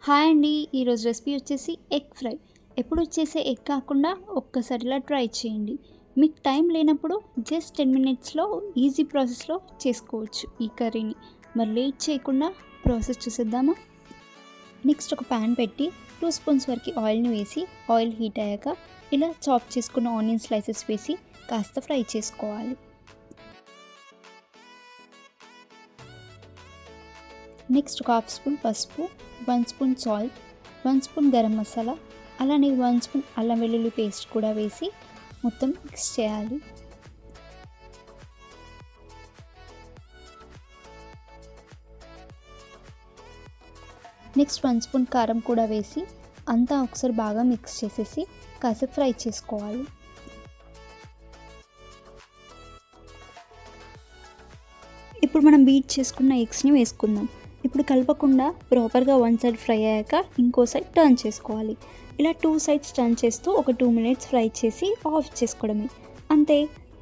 Hi అండి. ఈరోజు recipe వచ్చేసి ఎగ్ ఫ్రై. ఎప్పుడు చేసే ఎగ్ కాకుండా ఒక్కసారి ఇలా ట్రై చేయండి. మీకు టైం లేనప్పుడు జస్ట్ 10 మినిట్స్లో ఈజీ ప్రాసెస్లో చేసుకోవచ్చు ఈ కర్రీని. మరి లేట్ చేయకుండా ప్రాసెస్ చూసేద్దామా? నెక్స్ట్ ఒక ప్యాన్ పెట్టి 2 స్పూన్స్ వరకు ఆయిల్ని వేసి ఆయిల్ హీట్ అయ్యాక ఇలా చాప్ చేసుకున్న ఆనియన్ స్లైసెస్ వేసి కాస్త ఫ్రై చేసుకోవాలి. నెక్స్ట్ ఒక హాఫ్ స్పూన్ పసుపు, 1 spoon salt, 1 spoon garam masala, అలానే 1 స్పూన్ అల్లం వెల్లుల్లి పేస్ట్ కూడా వేసి మొత్తం మిక్స్ చేయాలి. నెక్స్ట్ 1 స్పూన్ కారం కూడా వేసి అంతా ఒకసారి బాగా మిక్స్ చేసేసి కాసేపు ఫ్రై చేసుకోవాలి. ఇప్పుడు మనం బీట్ చేసుకున్న ఎగ్స్ని వేసుకుందాం. ఇప్పుడు కలపకుండా ప్రాపర్గా వన్ సైడ్ ఫ్రై అయ్యాక ఇంకో సైడ్ టర్న్ చేసుకోవాలి. ఇలా 2 సైడ్స్ టర్న్ చేస్తూ ఒక 2 మినిట్స్ ఫ్రై చేసి ఆఫ్ చేసుకోవడమే. అంతే,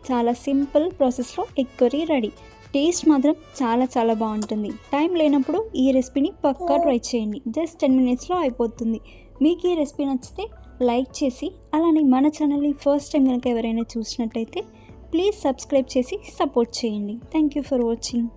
చాలా సింపుల్ ప్రాసెస్లో ఎగ్ కర్రీ రెడీ. టేస్ట్ మాత్రం చాలా బాగుంటుంది. టైం లేనప్పుడు ఈ రెసిపీని పక్కా ట్రై చేయండి. జస్ట్ 10 మినిట్స్లో అయిపోతుంది. మీకు ఈ రెసిపీ నచ్చితే లైక్ చేసి అలానే మన ఛానల్ని ఫస్ట్ టైం కనుక ఎవరైనా చూసినట్టయితే ప్లీజ్ సబ్స్క్రైబ్ చేసి సపోర్ట్ చేయండి. Thank you for watching.